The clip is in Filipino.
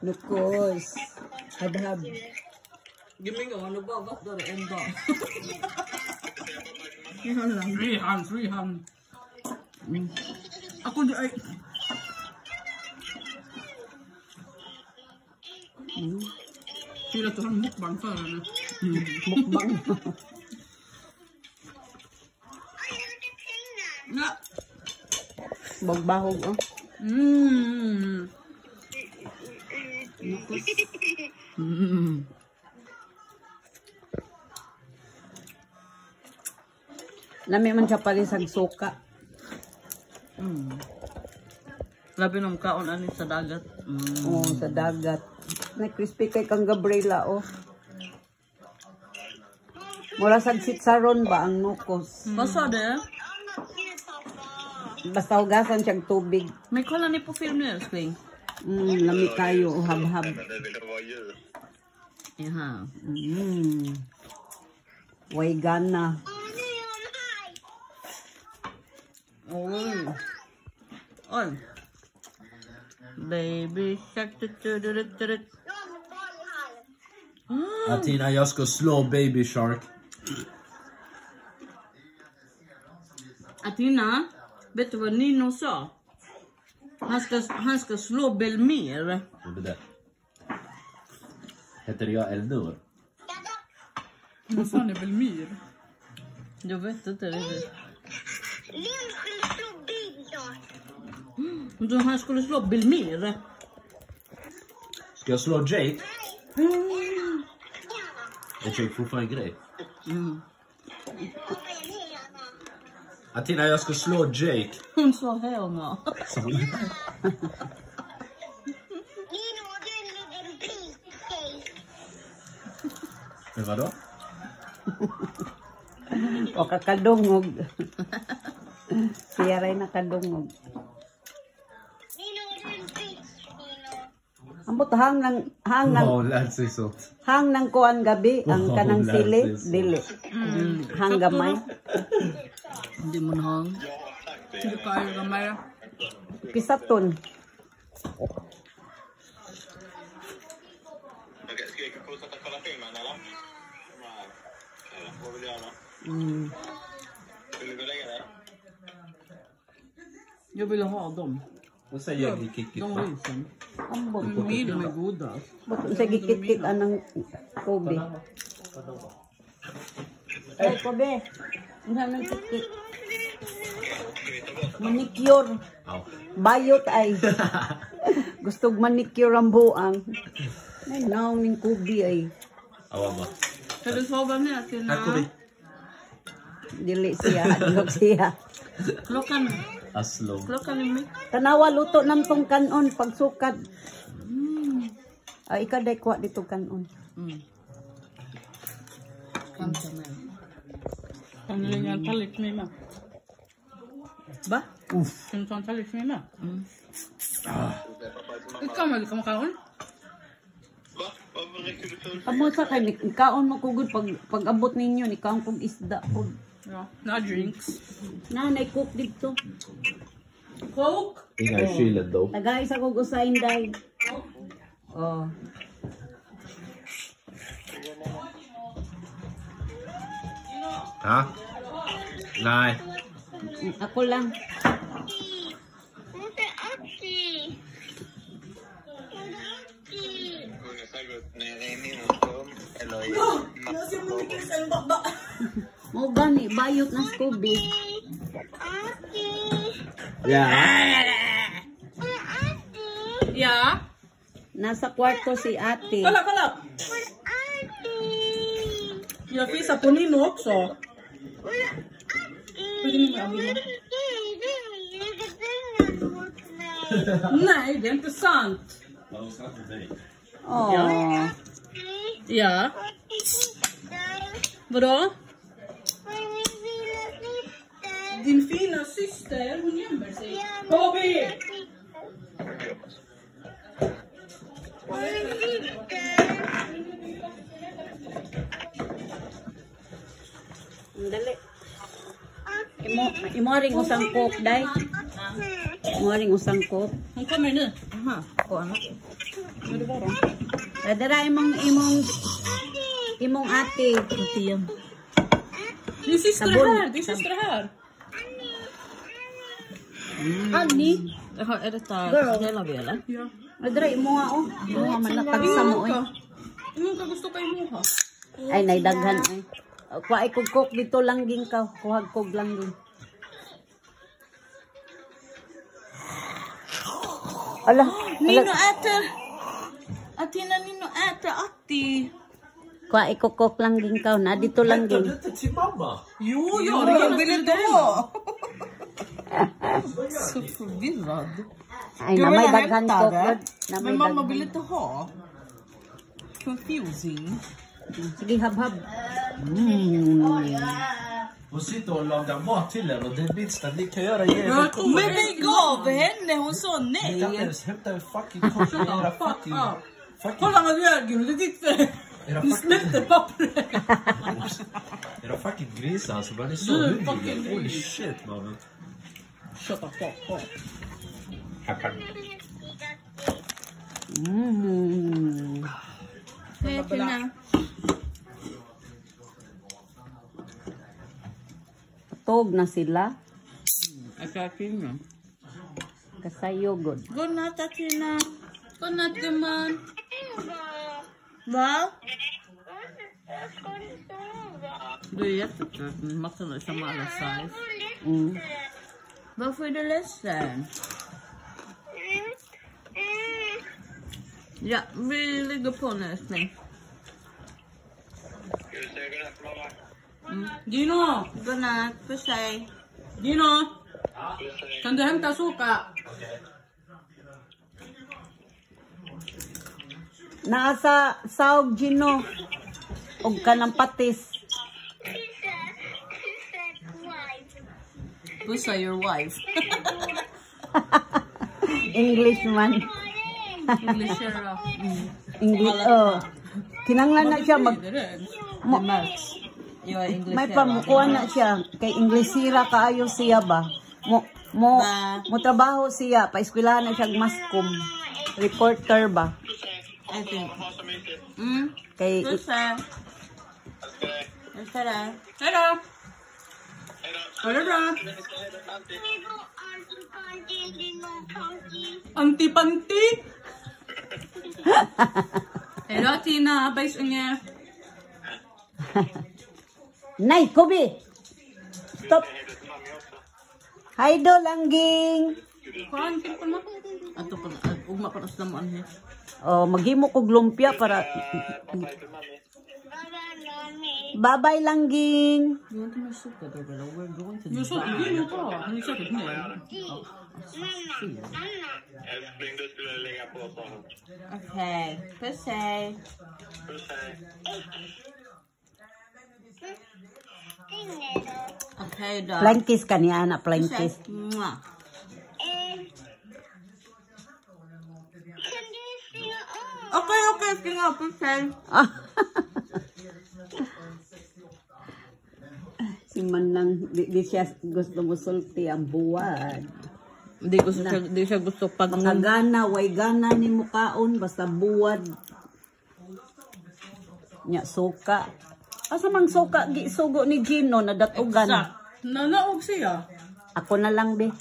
Nukos. Hadhab. Giming ko, ano ba? Ba't doon? Endo. Yan lang. Free hand. Ako di ay... Sila to ang mukbang sa ano? Mukbang. Na! Bagbahog, oh. Nukos. Lami man siya palisag suka. Labi ng kaon ani sa dagat. Oh, sa dagat. Na crispy kay kang Gabriela, oh. Mura sa sitsaron ba ang nukos? Basta de. Basta hugasan siyang tubig. May kola ni po film niya, Spring. Lami kayo, hab-hab. Yaha. Way gana. Oy. Oy. Baby shark. Atina, jag ska slå baby shark. Atina, vet du vad Nino sa? Han ska slå Belmir. Vad är det? Heter jag Eldor? Vad fan är Belmir? Jag vet inte det. Men han skulle slå Belmir. Ska jag slå Jake? Är Jake fortfarande grej? Atina, jag ska slå Jake. Hon sa hellna. Men vadå? O kakadungog. Siya rin nakadungog. Ambot hang Lät sig så. hang ng kuan gabi ang kanang Wala, sili sis. dili. Hang gamay. Hindi mo hang. Hindi kaya gamay. Pisaton. Ska jag fortsätta kolla filmen eller? Nej. Vad vill du göra? Vill du gå och lägga dig? Jag ville ha dem. Vad säger jag i kickit De då? risen. Ambot. De är goda. Ba't sa gikit-kit anang kobe. Ay, kobe. Ang hanang kit-kit. Manicure. Ja. Bayot ay. Gustog manicure ang buang. Ay, naong ning kobe ay. Ja, vad bra. Ska du sova ner till Här kommer vi. Dili siya. Adlog siya. klockan? Aslong. Klockan är mycket. Tanawa luto nam tong kanon pagsukad. Ay ikaday kwa dito kanon. Kansa med. Kan du lägga en tallrik med mig? Ba? Kan du ta en tallrik med mig? Ikaw man ka makaon? Va? Vad räcker du för? Amo sa kay kaon mo kugod pag abot ninyo ni kaon kog isda kog. Ja, na drinks. Nanay cook dito. Coke? Inga i kylen då. Tagay sa kog usain day. Oh. Ja? Nej. Ako lang. Ungefär gått ner i min rum eller i Mo gani bayot na Scooby. Ja. Ja. Nasa kwarto si ate. Kolla! Jag fissar på Nino också. Nej, det är inte sant. Oh. Ja. Vadå? Din fina syster, hon gömmer sig. Bobby! Dali. Imo ring usang coke day. Imo ring usang coke. Hon kommer nu. Aha, ko anak. Dara imong ate. Tiyam. Din syster här, din syster här. Ani? Är detta hela vi eller? Ja. Dara imo nga oh. Imo nga man natagsa mo eh. Imo ka gusto kay mo ha. Ay naidaghan ay. Kuha kog dito langging ka, kuhag kog langging. Ala, Nino äter. Atina Nino äter atti. kuha ikokok langging ka na dito langging. Hämta till mamma. Jo, jag vill inte ha. Så förvirrad. Ay na may daghan kok. Na may Men mamma daghan. vill inte ha. Confusing. Sige hab-hab. Hon sitter och lagar mat till er och det minsta ni kan göra är att Men lägg av henne, hon sa nej. hämta en fucking kopp med era fucking... Kolla vad du gör, Gud, det är ditt fel. Du släppte pappret. Era fucking grisar alltså, man är så hungriga. Holy shit, man. Shut the fuck up. Hej Tina. Tog na sila. Aka Tina. Kasayogod. Godnatt Tina. Godnatt gumman. Va? Du är jättetrött. Mattan är som alla size. Varför är du ledsen? Ja, vi lägger på nu älskling. Ska du säga godnatt mamma? Gino! Godnatt, puss dig. Gino! Kan du hämta soka? Nasa saog Gino. Og kanang patis. Pussa your wife. English man. English era. English. Oh. Kinanglan na siya mag Mo Max. You are English may pamukuha na siya kay Inglesira kaayo siya ba. Mo trabaho siya pa eskwelahan na siya maskom. Reporter ba. I think. Ha så mycket. Kay Pussa. Älskar dig. Hello. Hej då. Ha det bra. Vi ska heta Tanti. Anti-panti. Hello Tina, bye sa inyo. Nay, Kobe. Stop. Hej då till mamma också. Haydo langging. Kuhan, kaya pa mo? Ato pa, ugma pa sa naman he. Oh, maghimo kog lumpia para Hej till mamma. Bye-bye langging. You want to know suka daw pero we're going to. You saw Gino pa. Ano siya kit niya? Älskling, du skulle lägga på sa hon. Okay. Puss hej. Puss hej. Okay då. Flying kiss kaniya na, flying Puss hej. kiss. Mwah. Okay, sige nga, puss hej. Si Manang, di siya gusto musulti ang buwan. Di siya gusto pag Mga gana, way gana ni mukaon, basta buwad. Nya, suka. Asa mang suka, sugo ni Gino, nadatugan. Nanaog siya. Ako na lang, be.